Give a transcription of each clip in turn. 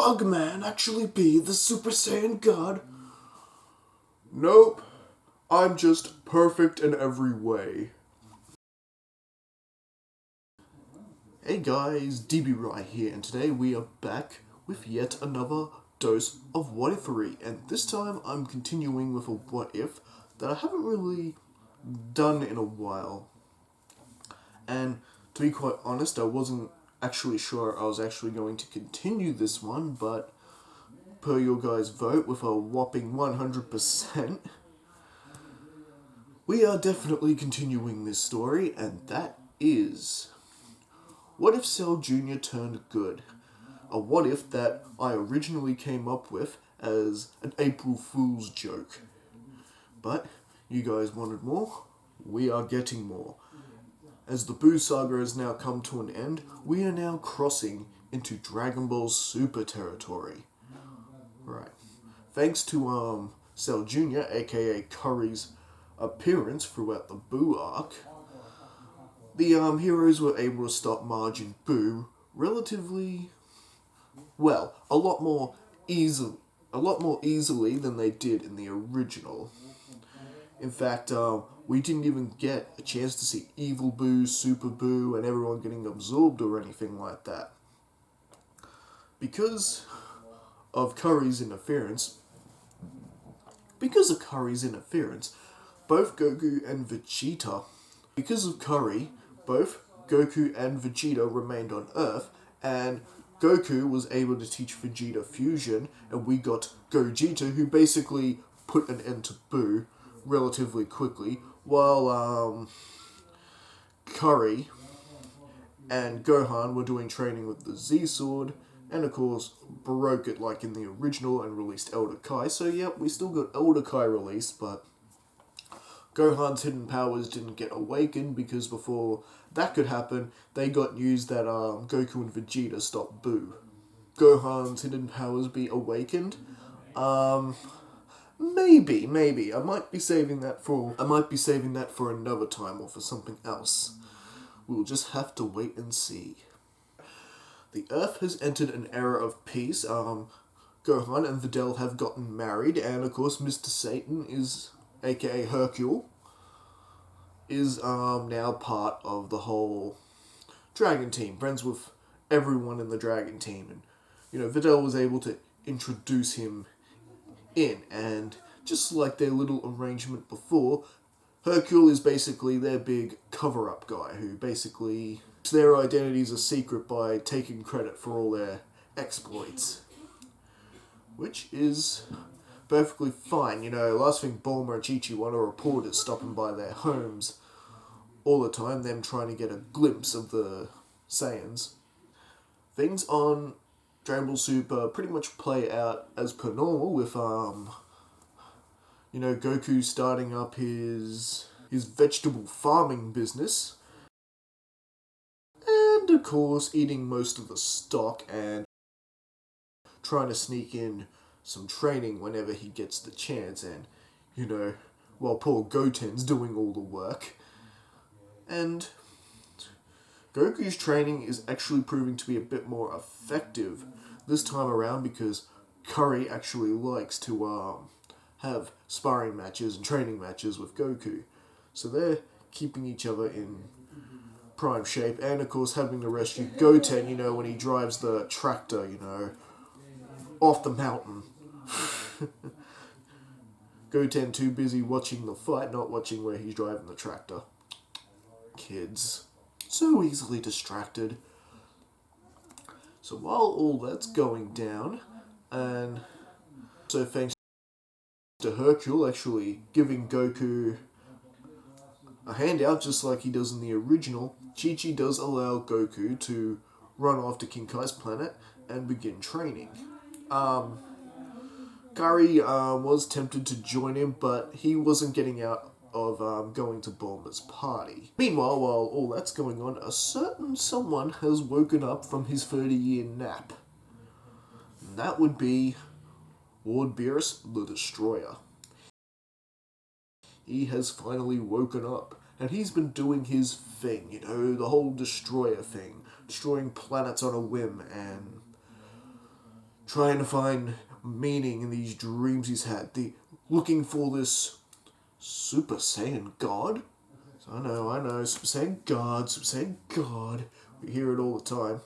Frogman actually be the Super Saiyan God? Nope. I'm just perfect in every way. Hey guys, DB Right here, and today we are back with yet another dose of What Ifery, and this time I'm continuing with a what if that I haven't really done in a while. And to be quite honest, I wasn't actually sure I was actually going to continue this one, but per your guys' vote with a whopping 100%, we are definitely continuing this story, and that is... What if Cell Junior turned good? A what if that I originally came up with as an April Fool's joke. But you guys wanted more? We are getting more. As the Buu saga has now come to an end, we are now crossing into Dragon Ball Super territory. Right. Thanks to Cell Junior, aka Curry's appearance throughout the Buu arc, the heroes were able to stop Majin Buu relatively, well, a lot more easily than they did in the original. In fact, we didn't even get a chance to see Evil Buu, Super Buu, and everyone getting absorbed or anything like that. Because of Curry's interference, both Goku and Vegeta, because of Curry, both Goku and Vegeta remained on Earth, and Goku was able to teach Vegeta fusion, and we got Gogeta, who basically put an end to Buu relatively quickly, while Curry and Gohan were doing training with the Z-Sword, and of course broke it like in the original and released Elder Kai. So yep, we still got Elder Kai released, but Gohan's hidden powers didn't get awakened, because before that could happen, they got news that Goku and Vegeta stopped Buu. Gohan's hidden powers be awakened? Maybe. I might be saving that for another time or for something else. We'll just have to wait and see. The Earth has entered an era of peace. Gohan and Videl have gotten married, and of course Mr. Satan is, aka Hercule, is now part of the whole Dragon Team, friends with everyone in the Dragon Team, and Videl was able to introduce him in, and just like their little arrangement before, Hercule is basically their big cover-up guy, who basically keeps their identities a secret by taking credit for all their exploits, which is perfectly fine. Last thing Bulma and Chi-Chi want are reporters stopping by their homes all the time, them trying to get a glimpse of the Saiyans. Things on Dragon Ball Super pretty much play out as per normal, with Goku starting up his vegetable farming business, and of course eating most of the stock and trying to sneak in some training whenever he gets the chance, and while poor Goten's doing all the work. And Goku's training is actually proving to be a bit more effective this time around, because Curry actually likes to have sparring matches and training matches with Goku. So they're keeping each other in prime shape, and of course having to rescue Goten, when he drives the tractor, off the mountain. Goten too busy watching the fight, not watching where he's driving the tractor. Kids. So easily distracted. So while all that's going down, and so thanks to Hercule actually giving Goku a handout just like he does in the original, Chi-Chi does allow Goku to run off to King Kai's planet and begin training. Curry was tempted to join him, but he wasn't getting out of going to Bulma's party. Meanwhile, while all that's going on, a certain someone has woken up from his 30-year nap. And that would be Lord Beerus the Destroyer. He has finally woken up, and he's been doing his thing, the whole destroyer thing, destroying planets on a whim, and trying to find meaning in these dreams he's had. Looking for this Super Saiyan God. I know, Super Saiyan God, Super Saiyan God. We hear it all the time.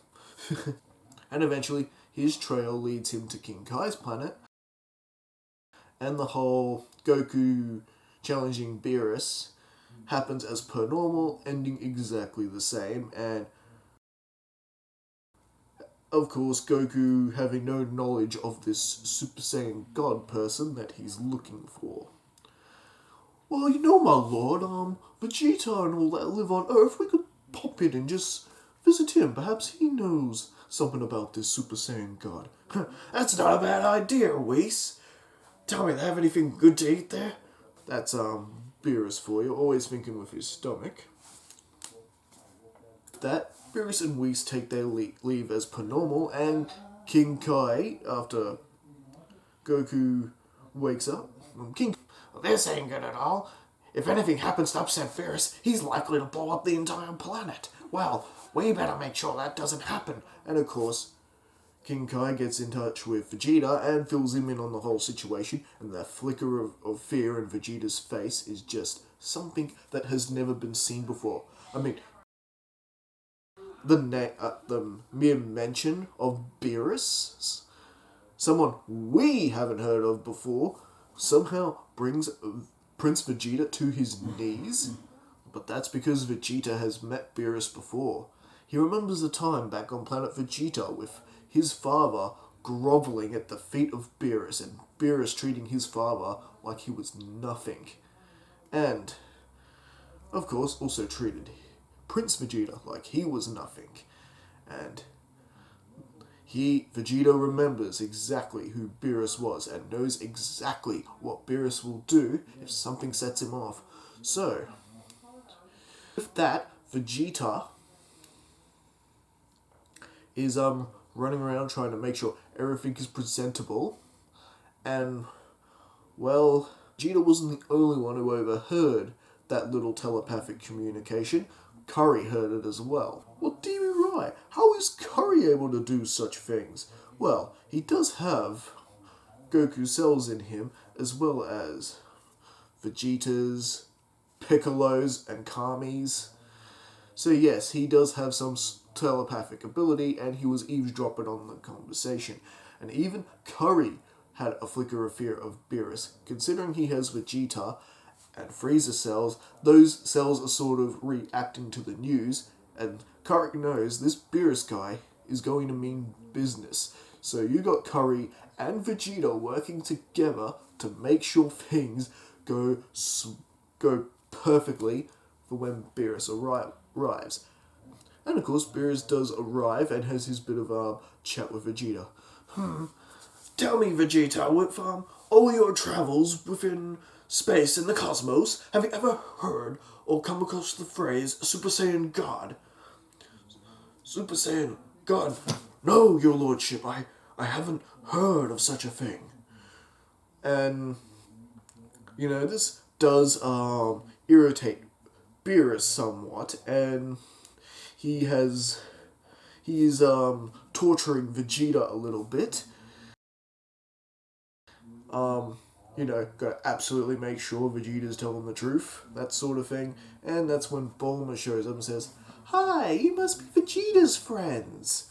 And eventually, his trail leads him to King Kai's planet, and the whole Goku challenging Beerus happens as per normal, ending exactly the same, and of course, Goku having no knowledge of this Super Saiyan God person that he's looking for. Well, you know, my lord, Vegeta and all that live on Earth, we could pop in and just visit him. Perhaps he knows something about this Super Saiyan God. That's not a bad idea, Whis. Tell me, they have anything good to eat there? That's, Beerus for you, always thinking with his stomach. That, Beerus and Whis take their leave as per normal, and King Kai, after Goku wakes up, This ain't good at all. If anything happens to upset Beerus, he's likely to blow up the entire planet. Well, we better make sure that doesn't happen. and of course, King Kai gets in touch with Vegeta and fills him in on the whole situation, and that flicker of fear in Vegeta's face is just something that has never been seen before. I mean, the mere mention of Beerus, someone we haven't heard of before, somehow brings Prince Vegeta to his knees. But that's because Vegeta has met Beerus before. He remembers a time back on planet Vegeta with his father groveling at the feet of Beerus, and Beerus treating his father like he was nothing. And, of course, also treated Prince Vegeta like he was nothing. And Vegeta remembers exactly who Beerus was and knows exactly what Beerus will do if something sets him off. So, with that, Vegeta is running around trying to make sure everything is presentable, and well, Vegeta wasn't the only one who overheard that little telepathic communication. Curry heard it as well. Well, dear me right, how is Curry able to do such things? Well, he does have Goku cells in him, as well as Vegeta's, Piccolo's, and Kami's. So yes, he does have some telepathic ability, and he was eavesdropping on the conversation. And even Curry had a flicker of fear of Beerus. Considering he has Vegeta and Frieza cells, those cells are sort of reacting to the news, and Curry knows this Beerus guy is going to mean business. So you got Curry and Vegeta working together to make sure things go perfectly for when Beerus arrives. And of course, Beerus does arrive and has his bit of a chat with Vegeta. Tell me, Vegeta, with all your travels within space and the cosmos, have you ever heard or come across the phrase Super Saiyan God? Super Saiyan God? No, your lordship, I haven't heard of such a thing. And, this does irritate Beerus somewhat, and he is torturing Vegeta a little bit. Gotta absolutely make sure Vegeta's telling the truth, that sort of thing. And that's when Bulma shows up and says, "Hi, you must be Vegeta's friends."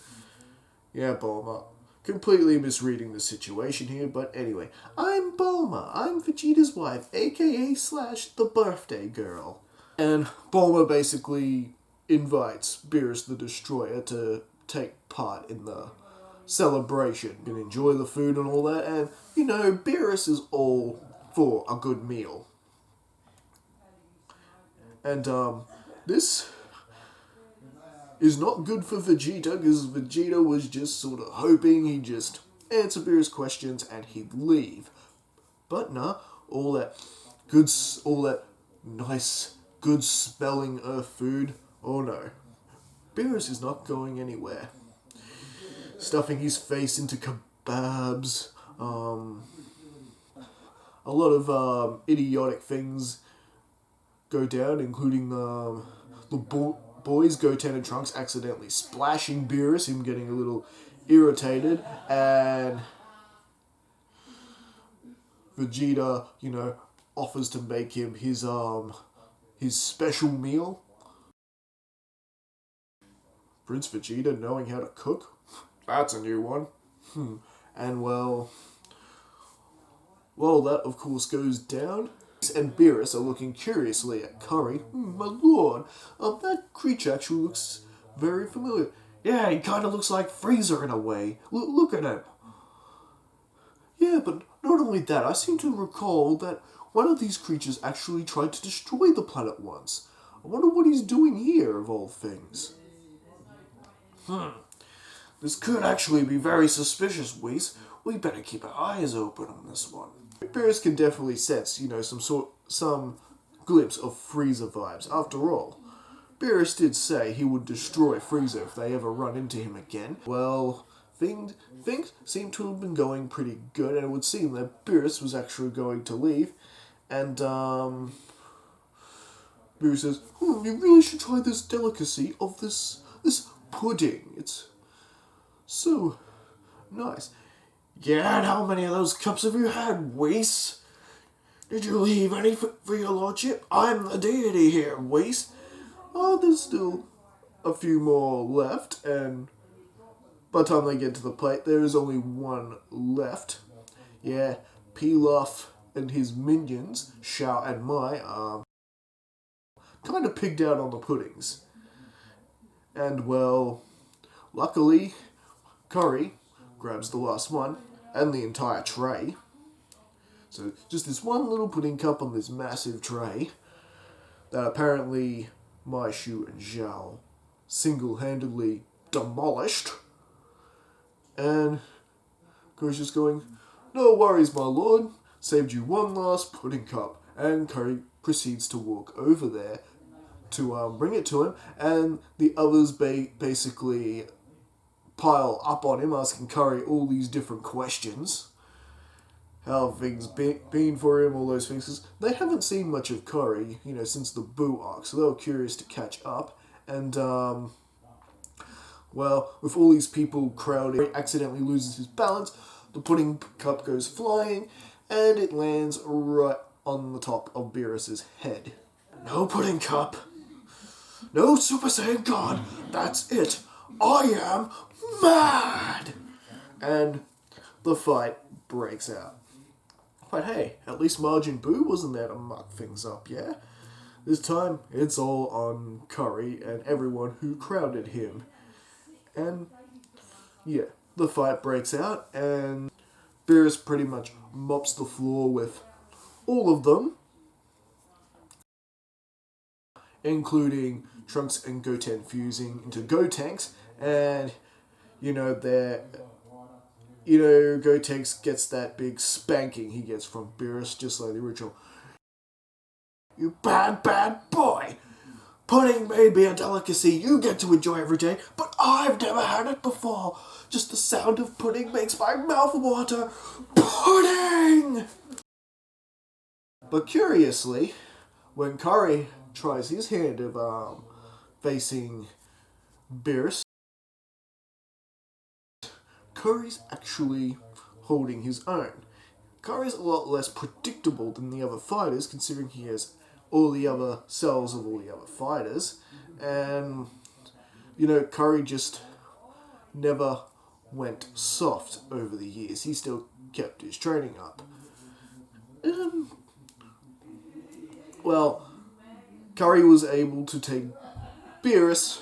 Yeah, Bulma. Completely misreading the situation here, but anyway. I'm Bulma. I'm Vegeta's wife, aka / the birthday girl. And Bulma basically invites Beerus the Destroyer to take part in the celebration and enjoy the food and all that, and Beerus is all for a good meal. And this is not good for Vegeta, because Vegeta was just sort of hoping he'd just answer Beerus' questions and he'd leave. But nah, all that nice, good smelling Earth food, oh no. Beerus is not going anywhere. Stuffing his face into kebabs, a lot of idiotic things go down, including the boys, Goten and Trunks, accidentally splashing Beerus, him getting a little irritated, and Vegeta, offers to make him his special meal. Prince Vegeta knowing how to cook? That's a new one. And well, that of course goes down. And Beerus are looking curiously at Curry. My lord, that creature actually looks very familiar. Yeah, he kind of looks like Frieza in a way. Look at him. Yeah, but not only that, I seem to recall that one of these creatures actually tried to destroy the planet once. I wonder what he's doing here, of all things. This could actually be very suspicious, Whis. We better keep our eyes open on this one. Beerus can definitely sense, some glimpse of Frieza vibes. After all, Beerus did say he would destroy Frieza if they ever run into him again. Well, things seem to have been going pretty good, and it would seem that Beerus was actually going to leave. And, Beerus says, you really should try this delicacy of this pudding. It's so nice. Yeah, and how many of those cups have you had, Whis? Did you leave any for your lordship? I'm the deity here, Whis. Oh, there's still a few more left, and by the time they get to the plate, there is only one left. Yeah, Pilaf and his minions, Shao and Mai, are kind of pigged out on the puddings. And, well, luckily, Curry grabs the last one, and the entire tray. So, just this one little pudding cup on this massive tray that apparently Mai Shu and Zhao single-handedly demolished. And Curry's just going, no worries, my lord, saved you one last pudding cup. And Curry proceeds to walk over there to bring it to him, and the others basically pile up on him, asking Curry all these different questions. How have things been for him, all those things. 'Cause they haven't seen much of Curry, since the Buu arc, so they were curious to catch up. And, well, with all these people crowding, he accidentally loses his balance, the pudding cup goes flying, and it lands right on the top of Beerus's head. No pudding cup. No Super Saiyan God. That's it. I am mad! And the fight breaks out. But hey, at least Majin Buu wasn't there to muck things up, yeah? This time, it's all on Curry and everyone who crowded him. And, yeah, the fight breaks out, and Beerus pretty much mops the floor with all of them, including Trunks and Goten fusing into Gotenks, and, Gotenks gets that big spanking he gets from Beerus, just like the original. You bad, bad boy! Pudding may be a delicacy you get to enjoy every day, but I've never had it before. Just the sound of pudding makes my mouth water. Pudding! But curiously, when Curry tries his hand of facing Beerus, Curry's actually holding his own. Curry's a lot less predictable than the other fighters, considering he has all the other cells of all the other fighters. And, Curry just never went soft over the years. He still kept his training up. And, well, Curry was able to take Beerus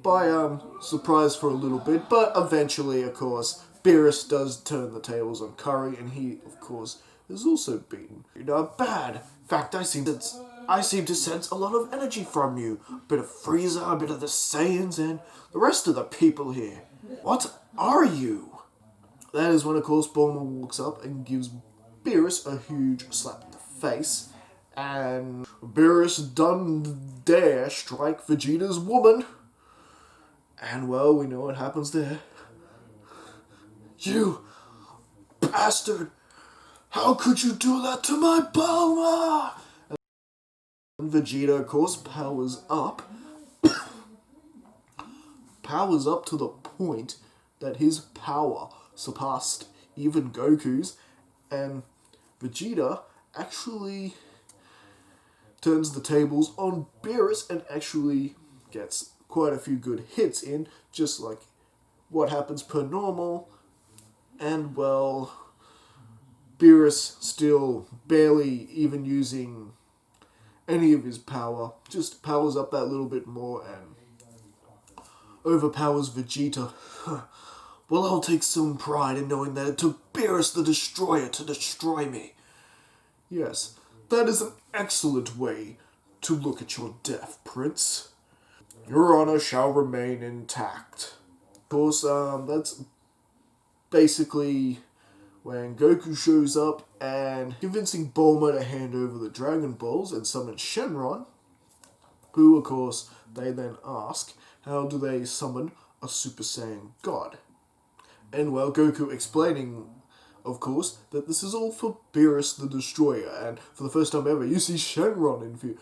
by surprise for a little bit, but eventually, of course, Beerus does turn the tables on Curry, and he, of course, is also beaten. You're not bad. In fact, I seem to sense a lot of energy from you. A bit of Frieza, a bit of the Saiyans, and the rest of the people here. What are you? That is when, of course, Bulma walks up and gives Beerus a huge slap in the face, and Beerus done dare strike Vegeta's woman. And, well, we know what happens there. You bastard! How could you do that to my Bulma? And Vegeta, of course, powers up. Powers up to the point that his power surpassed even Goku's, and Vegeta actually turns the tables on Beerus and actually gets quite a few good hits in, just like what happens per normal. And well, Beerus still barely even using any of his power, just powers up that little bit more and overpowers Vegeta. Well, I'll take some pride in knowing that it took Beerus the Destroyer to destroy me. Yes, that is an excellent way to look at your death, Prince. Your honor shall remain intact. Of course, that's basically when Goku shows up and convincing Bulma to hand over the Dragon Balls and summon Shenron, who, of course, they then ask, how do they summon a Super Saiyan God? And well, Goku explaining, of course, that this is all for Beerus the Destroyer, and for the first time ever, you see Shenron in view.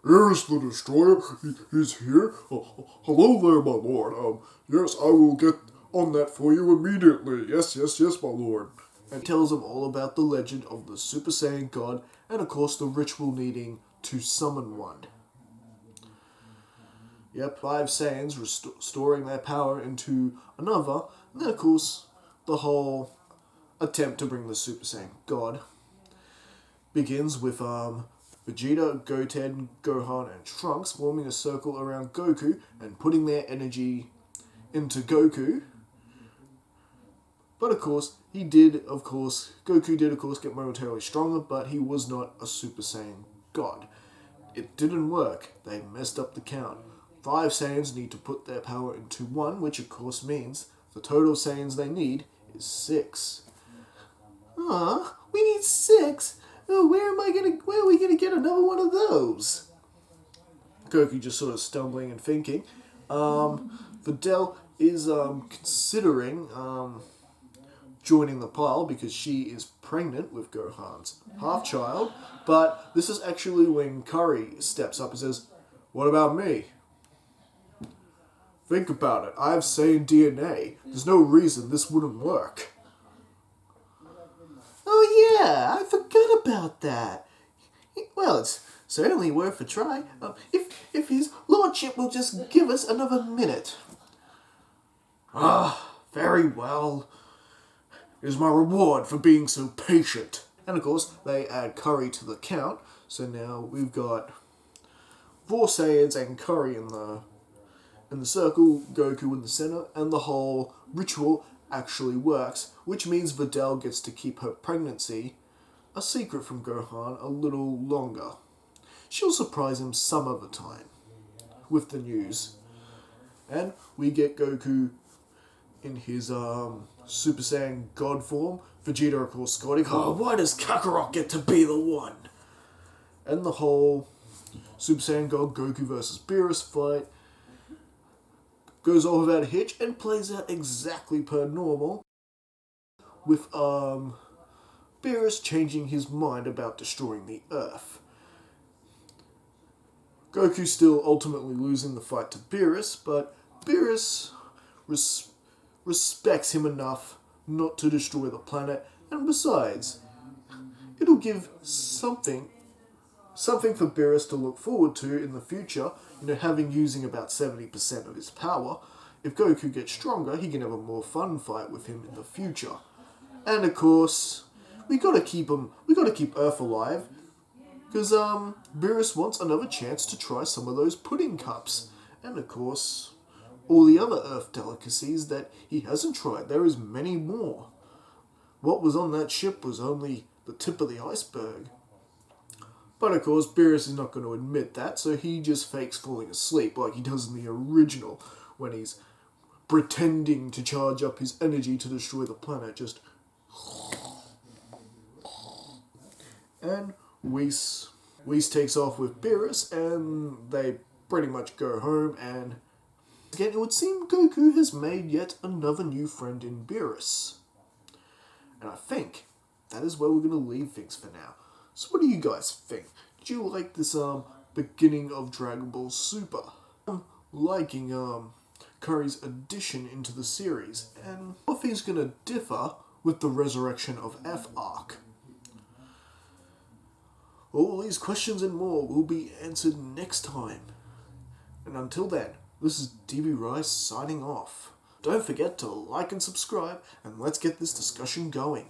Beerus the Destroyer, he's here? Hello there, my lord. Yes, I will get on that for you immediately. Yes, my lord. And tells him all about the legend of the Super Saiyan God, and of course the ritual needing to summon one. Yep, 5 Saiyans restoring their power into another, and then of course the whole attempt to bring the Super Saiyan God begins with Vegeta, Goten, Gohan, and Trunks forming a circle around Goku and putting their energy into Goku. But of course, Goku did of course get momentarily stronger, but he was not a Super Saiyan God. It didn't work. They messed up the count. 5 Saiyans need to put their power into 1, which of course means the total Saiyans they need is 6. We need 6? Oh, where are we gonna get another one of those? Goku just sort of stumbling and thinking. Videl is considering joining the pile because she is pregnant with Gohan's half-child, but this is actually when Curry steps up and says, what about me? Think about it. I have Saiyan DNA. There's no reason this wouldn't work. Oh yeah, I forgot about that. Well, it's certainly worth a try. If his lordship will just give us another minute. Very well. Here's my reward for being so patient. And of course, they add Curry to the count. So now we've got 4 Saiyans and Curry in the circle, Goku in the center, and the whole ritual actually works, which means Videl gets to keep her pregnancy a secret from Gohan a little longer. She'll surprise him some other time with the news. And we get Goku in his Super Saiyan God form. Vegeta, of course, scolding, why does Kakarot get to be the one? And the whole Super Saiyan God Goku versus Beerus fight goes off without a hitch and plays out exactly per normal, with Beerus changing his mind about destroying the Earth. Goku still ultimately losing the fight to Beerus, but Beerus respects him enough not to destroy the planet, and besides, it'll give something for Beerus to look forward to in the future, having using about 70% of his power. If Goku gets stronger, he can have a more fun fight with him in the future. And of course, we gotta keep Earth alive, because Beerus wants another chance to try some of those pudding cups. And of course, all the other Earth delicacies that he hasn't tried. There is many more. What was on that ship was only the tip of the iceberg. But of course, Beerus is not going to admit that, so he just fakes falling asleep like he does in the original, when he's pretending to charge up his energy to destroy the planet, just... And Whis takes off with Beerus, and they pretty much go home, and again, it would seem Goku has made yet another new friend in Beerus. And I think that is where we're going to leave things for now. So what do you guys think? Did you like this beginning of Dragon Ball Super? I'm liking Curry's addition into the series, and if he's going to differ with the resurrection of F-Arc. All these questions and more will be answered next time. And until then, this is DB Rice signing off. Don't forget to like and subscribe, and let's get this discussion going.